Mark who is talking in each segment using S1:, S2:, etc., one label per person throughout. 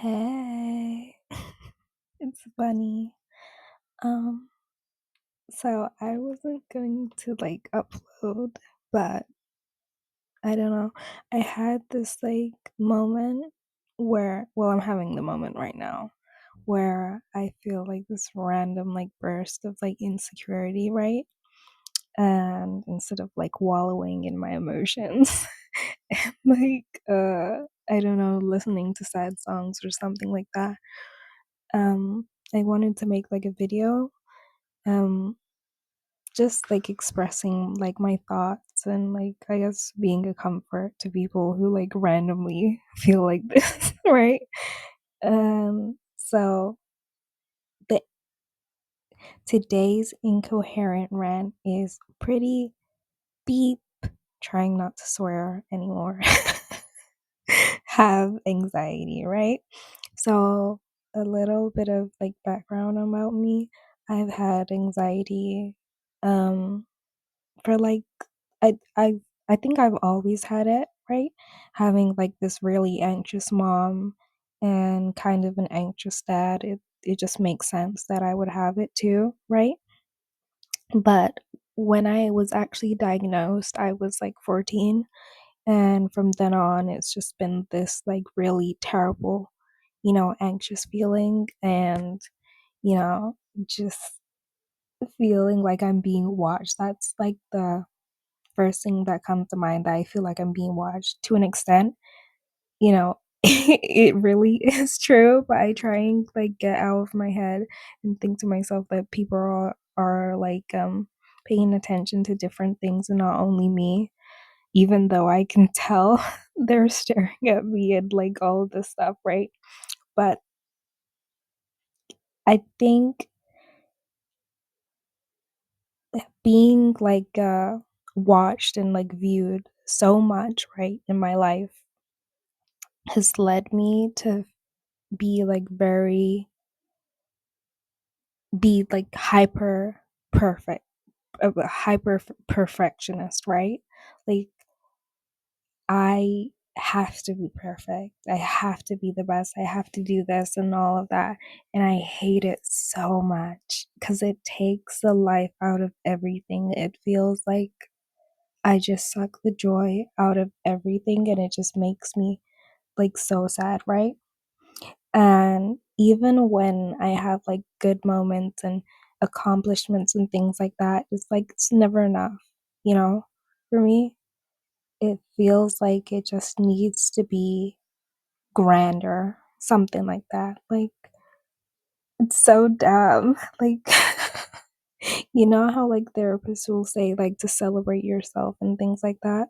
S1: Hey, it's funny. Um, so I wasn't going to upload, but I don't know. I had this moment where, well, I'm having the moment right now where I feel like this random burst of insecurity, right? And instead of wallowing in my emotions and I don't know, listening to sad songs or something like that, I wanted to make a video, um just expressing my thoughts and I guess being a comfort to people who randomly feel like this, right? So the today's incoherent rant is pretty beep, trying not to swear anymore. Have anxiety, right? So a little bit of background about me. I've had anxiety um for I think I've always had it, right? Having this really anxious mom and kind of an anxious dad, it just makes sense that I would have it too, right? But when I was actually diagnosed, I was 14, and from then on it's just been this really terrible, anxious feeling, and you know, just feeling like I'm being watched. That's the first thing that comes to mind, that I feel like I'm being watched to an extent. It really is true, but I try and get out of my head and think to myself that people are paying attention to different things and not only me, even though I can tell they're staring at me and all of this stuff, right? But I think being watched and viewed so much, right, in my life has led me to be very be hyper perfect, a hyper perfectionist, right? Like I have to be perfect. I have to be the best. I have to do this and all of that. And I hate it so much because it takes the life out of everything. It feels like I just suck the joy out of everything, and it just makes me so sad, right? And even when I have good moments and accomplishments and things like that, it's never enough, for me. It feels like it just needs to be grander, something like that. It's so dumb. You know how therapists will say to celebrate yourself and things like that?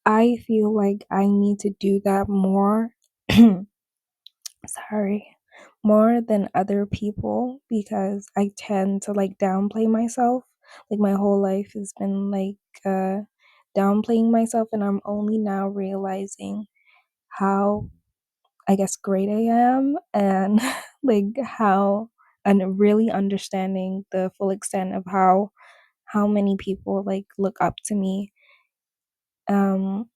S1: I feel like I need to do that more. Sorry, more than other people, because I tend to downplay myself. My whole life has been uh downplaying myself, and I'm only now realizing how, I guess, great I am, and how, and really understanding the full extent of how many people look up to me, um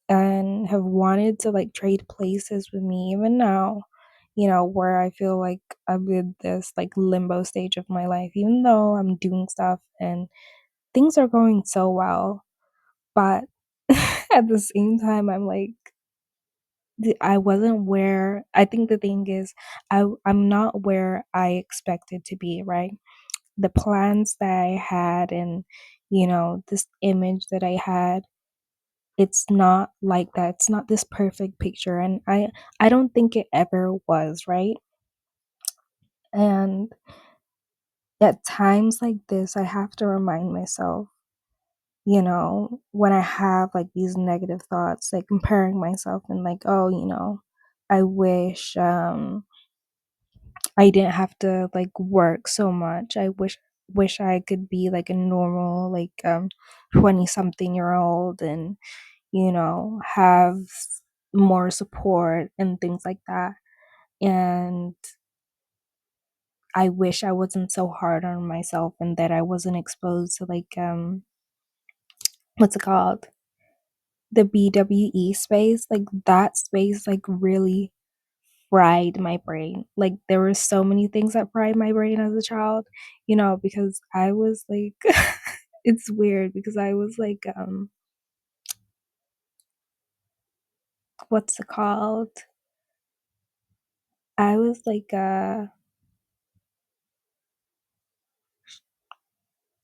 S1: and have wanted to trade places with me even now, where I feel like I'm in this limbo stage of my life, even though I'm doing stuff and things are going so well. But at the same time, I'm I wasn't where, I think the thing is, I'm not where I expected to be, right? The plans that I had, and this image that I had, it's not like that. It's not this perfect picture, and I don't think it ever was, right? And at times like this, I have to remind myself, when I have these negative thoughts, comparing myself and oh, I wish I didn't have to work so much. I wish I could be a normal 20 something year old, and have more support and things like that. And I wish I wasn't so hard on myself, and that I wasn't exposed to what's it called? The BWE space. That space really fried my brain. Like there were so many things that fried my brain as a child, because I was like it's weird because I was like what's it called? I was like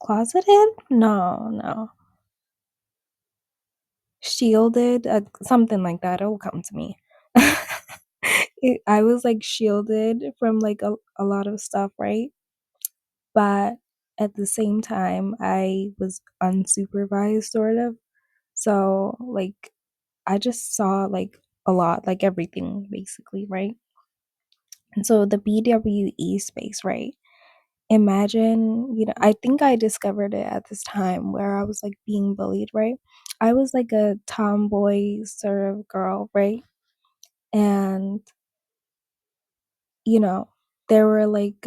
S1: closeted? No, no. Shielded, something like that. It will come to me. I was like shielded from like a lot of stuff, right? But at the same time, I was unsupervised, sort of. So, like, I just saw like a lot, like everything basically, right? And so the BWE space, right? Imagine, I think I discovered it at this time where I was like being bullied, right? I was like a tomboy sort of girl, right? And, you know, there were like,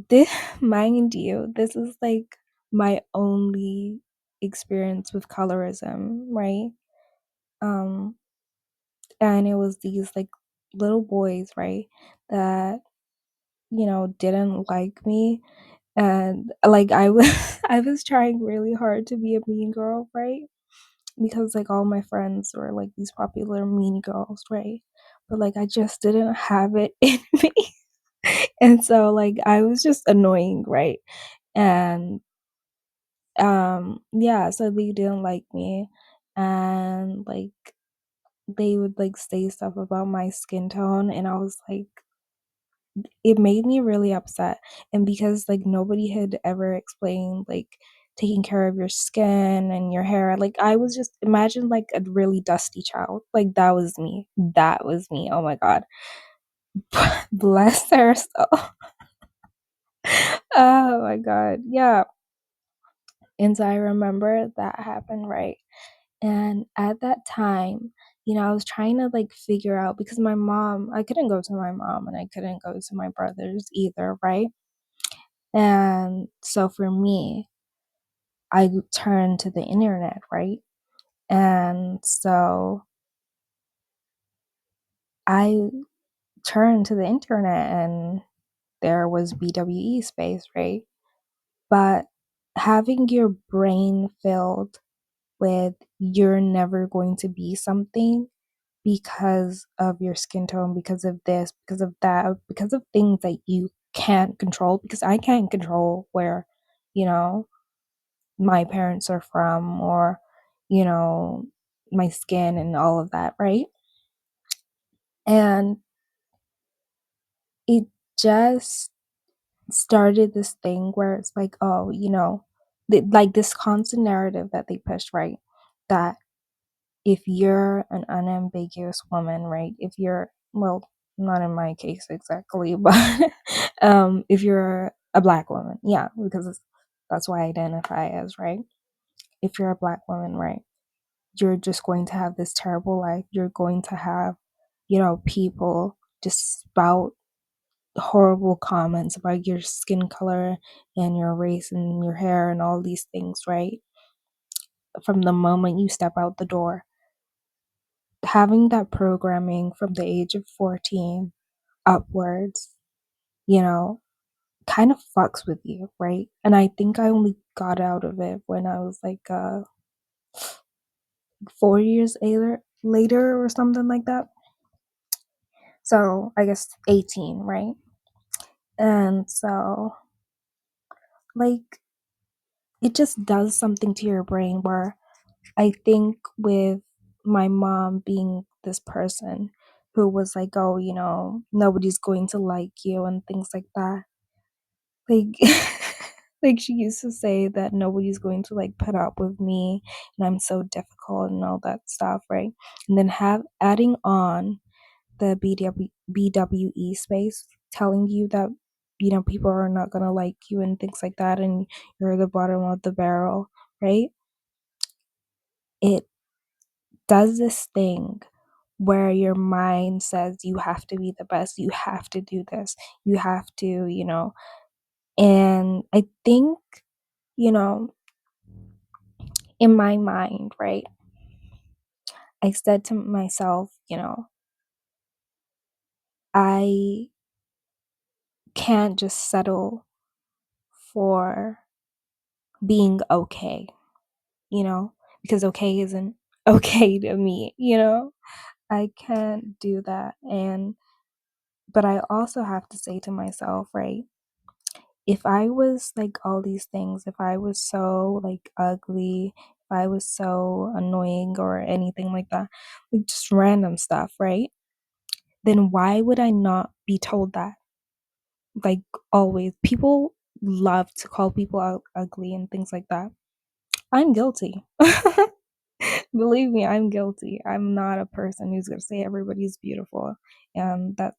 S1: this, mind you, this is like my only experience with colorism, right? Um, and it was these like little boys, right, that didn't like me, and like I was I was trying really hard to be a mean girl, right, because like all my friends were like these popular mean girls, right, but like I just didn't have it in me. And so like I was just annoying, right, and yeah, so they didn't like me, and like they would like say stuff about my skin tone, and I was like, it made me really upset. And because like nobody had ever explained like taking care of your skin and your hair, like I was just, imagine like a really dusty child, like that was me, oh my god. Bless her soul. Oh my god, yeah. And so I remember that happened, right? And at that time, I was trying to like figure out, because my mom, I couldn't go to my mom and I couldn't go to my brothers either, right? And so for me, I turned to the internet, right? And so I turned to the internet and there was BWE space, right? But having your brain filled with you're never going to be something because of your skin tone, because of this, because of that, because of things that you can't control, because I can't control where, you know, my parents are from, or you know my skin and all of that, right? And it just started this thing where it's like, oh, like this constant narrative that they push, right, that if you're an unambiguous woman, right, if you're, well, not in my case exactly, but if you're a black woman, yeah, because that's why I identify as, right, if you're a black woman, right, you're just going to have this terrible life. You're going to have, people just spout horrible comments about your skin color and your race and your hair and all these things, right? From the moment you step out the door. Having that programming from the age of 14 upwards, you know, kind of fucks with you, right? And I think I only got out of it when I was like 4 years later or something like that. So I guess 18, right? And so, like, it just does something to your brain where I think with my mom being this person who was like, oh, nobody's going to like you and things like that. Like, like she used to say that nobody's going to like put up with me and I'm so difficult and all that stuff, right? And then have adding on the BWE space telling you that people are not going to like you and things like that, and you're the bottom of the barrel, right? It does this thing where your mind says you have to be the best, you have to do this, you have to, and I think, you know in my mind, right, I said to myself, I can't just settle for being okay, you know, because okay isn't okay to me, you know? I can't do that. And, but I also have to say to myself, right? If I was like all these things, if I was so like ugly, if I was so annoying or anything like that, like just random stuff, right? Then why would I not be told that? Like always, people love to call people out ugly and things like that. I'm guilty. Believe me, I'm guilty. I'm not a person who's going to say everybody's beautiful and that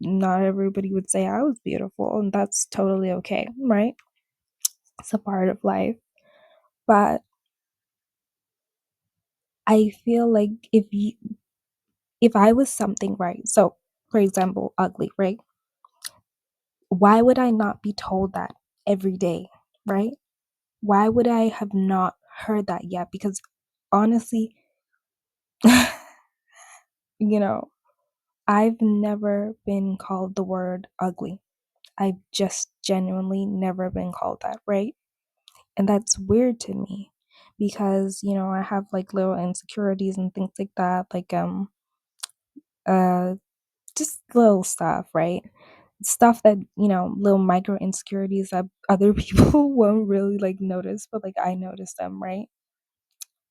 S1: not everybody would say I was beautiful, and that's totally okay, right? It's a part of life. But I feel like if I was something, right? So, for example, ugly, right? Why would I not be told that every day, right? Why would I have not heard that yet? Because honestly, you know, I've never been called the word ugly. I've just genuinely never been called that, right? And that's weird to me because, I have like little insecurities and things like that, like uh just little stuff, right? Stuff that, little micro insecurities that other people won't really like notice, but like I notice them, right?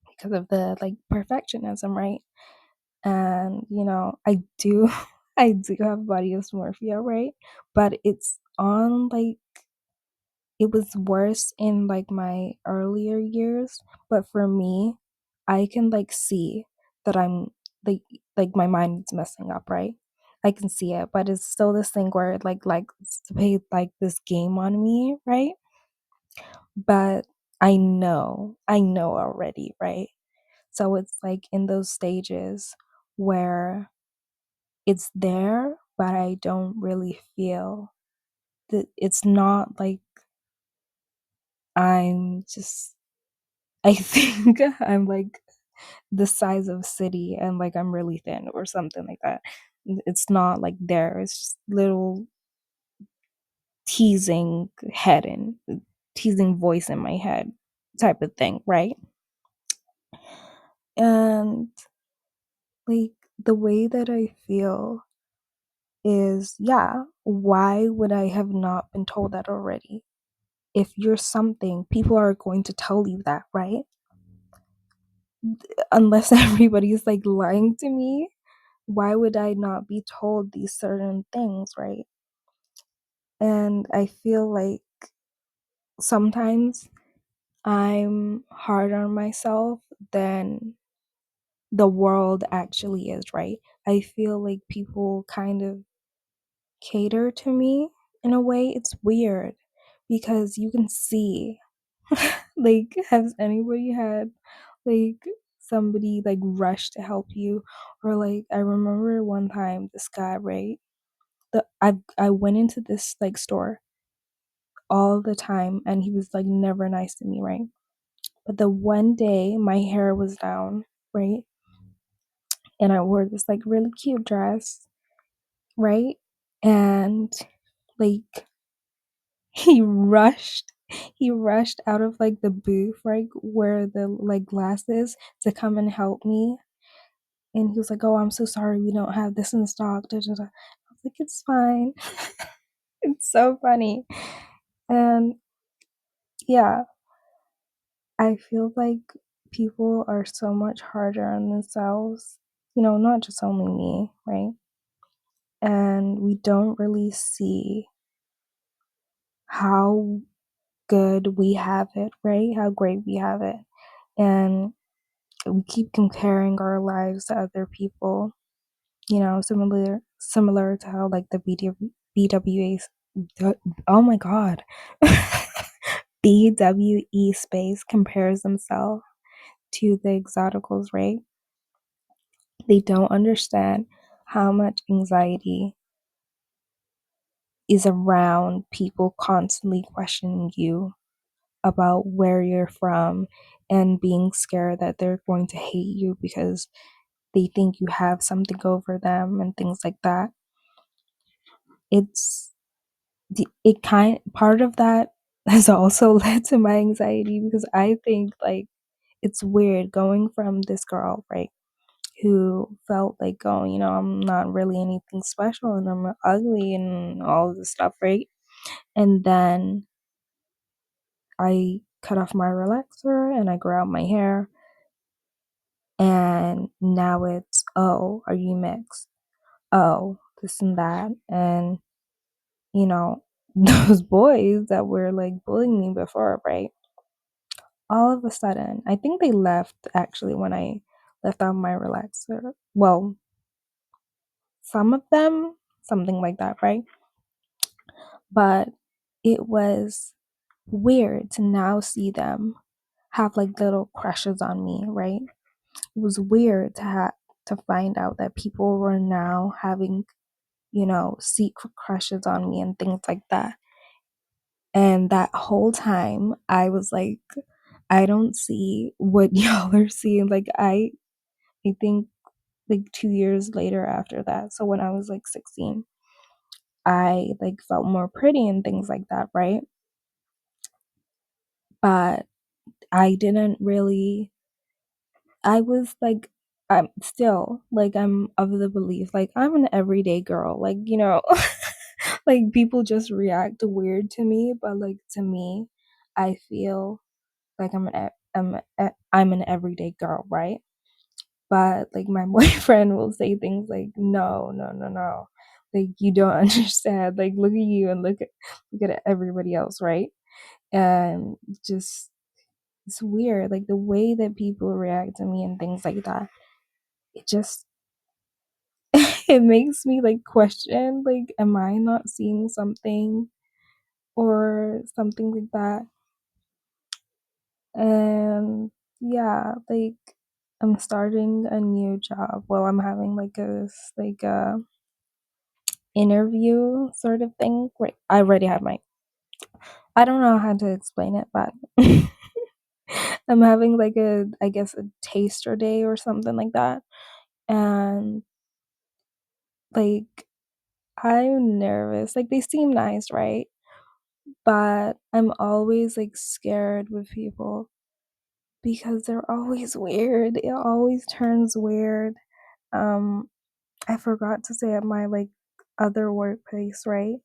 S1: Because of the like perfectionism, right? And I do I do have body dysmorphia, right? But it's on like it was worse in like my earlier years, but for me, I can like see that I'm like my mind is messing up, right? I can see it, but it's still this thing where it like to play like this game on me, right? But I know already, right? So it's like in those stages where it's there, but I don't really feel that it's not like I'm just I think I'm like the size of a city and like I'm really thin or something like that. It's not like there. It's just little teasing head and teasing voice in my head type of thing, right? And like the way that I feel is, yeah, why would I have not been told that already? If you're something, people are going to tell you that, right? Unless everybody's like lying to me, why would I not be told these certain things, right? And I feel like sometimes I'm hard on myself than the world actually is, right? I feel like people kind of cater to me in a way. It's weird because you can see, like, has anybody had like somebody like rush to help you? Or like, I remember one time this guy, right? I went into this like store all the time and he was like never nice to me, right? But the one day my hair was down, right? And I wore this like really cute dress, right? And like he rushed out of like the booth, right, where the like glass is, to come and help me. And he was like, "Oh, I'm so sorry, we don't have this in stock." Da, da, da. I was like, "It's fine." It's so funny. And yeah, I feel like people are so much harder on themselves, not just only me, right? And we don't really see how good we have it, right? How great we have it. And we keep comparing our lives to other people, similar to how like the BWA's oh my god. BWE space compares themselves to the exoticals, right? They don't understand how much anxiety is around people constantly questioning you about where you're from and being scared that they're going to hate you because they think you have something over them and things like that. it's it kind part of that has also led to my anxiety because I think like it's weird going from this girl, right, who felt like, oh, I'm not really anything special and I'm ugly and all this stuff, right? And then I cut off my relaxer and I grew out my hair, and now it's, oh, are you mixed? Oh, this and that. And, you know, those boys that were like bullying me before, right? All of a sudden, I think they left actually when I left out my relaxer. Well, some of them, something like that, right? But it was weird to now see them have like little crushes on me, right? It was weird to find out that people were now having, secret crushes on me and things like that. And that whole time I was like, I don't see what y'all are seeing. Like I think like 2 years later after that. So when I was like 16, I like felt more pretty and things like that, right? But I didn't really I was like I'm still like I'm of the belief like I'm an everyday girl. Like, like people just react weird to me, but like to me, I feel like I'm an everyday girl, right? But like my boyfriend will say things like, "No, no, no, no. Like you don't understand. Like look at you and look at everybody else, right?" And just it's weird like the way that people react to me and things like that. It just it makes me like question like am I not seeing something or something like that. And yeah, like I'm starting a new job. Well, I'm having like a interview sort of thing. Right. I already have my I don't know how to explain it, but I'm having like I guess a taster day or something like that. And like I'm nervous. Like they seem nice, right? But I'm always like scared with people because they're always weird. It always turns weird. Um I forgot to say at my like other workplace, right?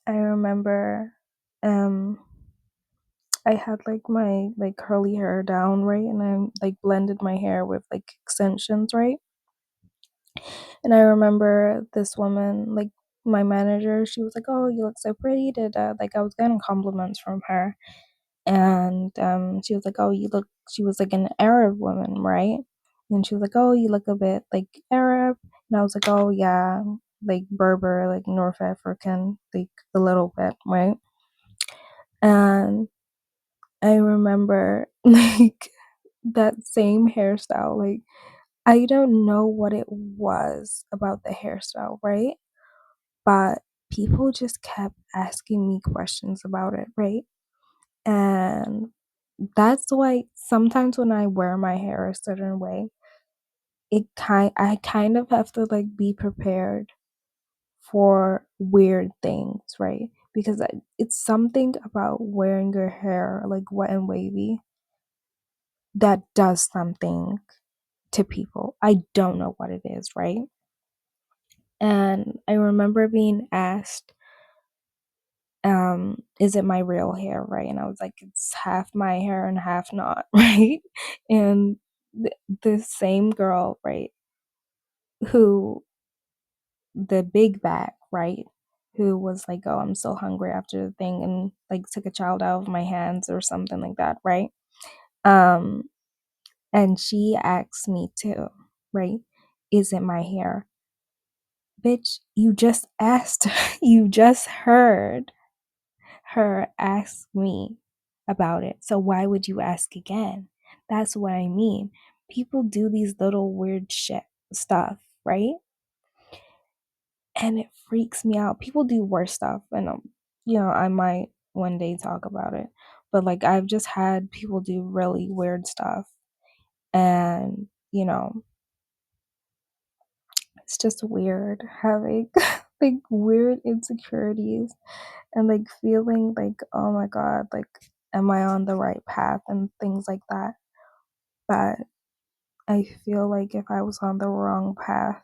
S1: I remember um I had like my like curly hair down, right? And I like blended my hair with like extensions, right? And I remember this woman, like my manager, she was like, "Oh, you look so pretty." Like I was getting compliments from her, and she was like, "Oh, you look." She was like an Arab woman, right? And she was like, "Oh, you look a bit like Arab," and I was like, "Oh yeah, like Berber, like North African, like a little bit, right?" And I remember like that same hairstyle, like I don't know what it was about the hairstyle, right? But people just kept asking me questions about it, right? And that's why sometimes when I wear my hair a certain way, I kind of have to like be prepared for weird things, right? Because it's something about wearing your hair like wet and wavy that does something to people. I don't know what it is, right? And I remember being asked, is it my real hair, right? And I was like, it's half my hair and half not, right? And the same girl, right, who the big back, right, who was like, oh, I'm so hungry after the thing, and like took a child out of my hands or something like that, right? Um, and she asked me too, right? Is it my hair? Bitch, you just asked, you just heard her ask me about it. So why would you ask again? That's what I mean. People do these little weird shit stuff, right? And it freaks me out. People do worse stuff, and I might one day talk about it. But like I've just had people do really weird stuff, and it's just weird having like weird insecurities and like feeling like, oh my God, like, am I on the right path and things like that. But I feel like if I was on the wrong path,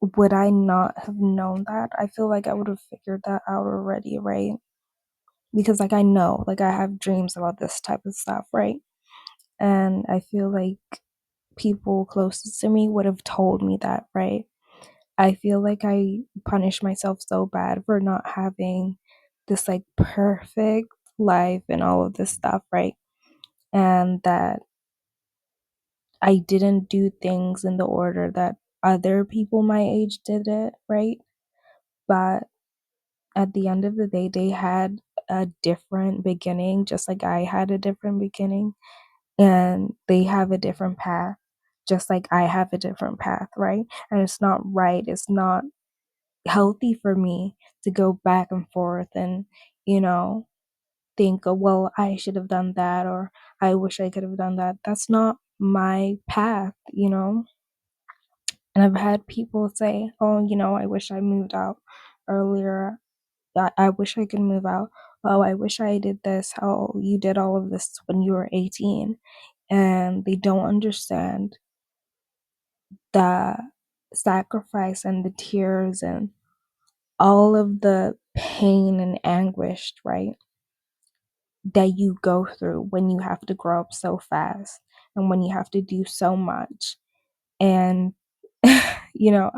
S1: would I not have known that? I feel like I would have figured that out already, right? Because like I know, like I have dreams about this type of stuff, right? And I feel like people closest to me would have told me that, right? I feel like I punish myself so bad for not having this like perfect life and all of this stuff, right? And that I didn't do things in the order that other people my age did it, right? But at the end of the day, they had a different beginning, just like I had a different beginning, and they have a different path, just like I have a different path, right? And it's not right, it's not healthy for me to go back and forth and, you know, think, oh, well, I should have done that, or I wish I could have done that. That's not my path, you know? And I've had people say, oh, I wish I moved out earlier. I wish I could move out. Oh, I wish I did this. Oh, you did all of this when you were 18. And they don't understand the sacrifice and the tears and all of the pain and anguish, right, that you go through when you have to grow up so fast and when you have to do so much. And,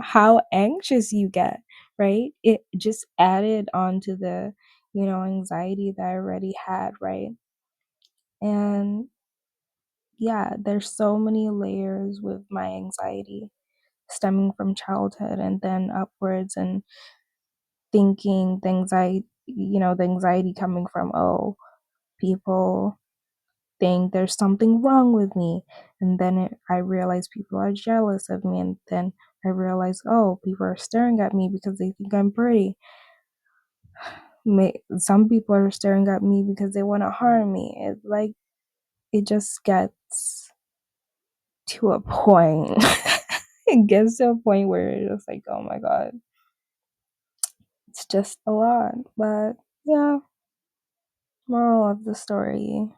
S1: how anxious you get, right? It just added on to the, anxiety that I already had, right? And yeah, there's so many layers with my anxiety stemming from childhood and then upwards, and thinking the anxiety coming from, oh, people think there's something wrong with me. And then I realize people are jealous of me. And then I realize, oh, people are staring at me because they think I'm pretty. Some people are staring at me because they want to harm me. It's like, it just gets to a point. It gets to a point where it's just like, oh my God, it's just a lot. But yeah, moral of the story.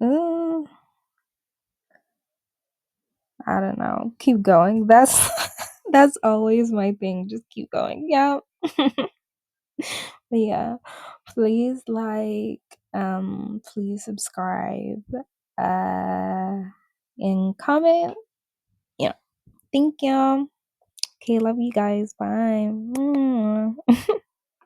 S1: Mm, I don't know. Keep going. That's that's always my thing. Just keep going. Yeah. But yeah, please please subscribe, uh, and comment. Yeah. Thank you. Okay, love you guys. Bye.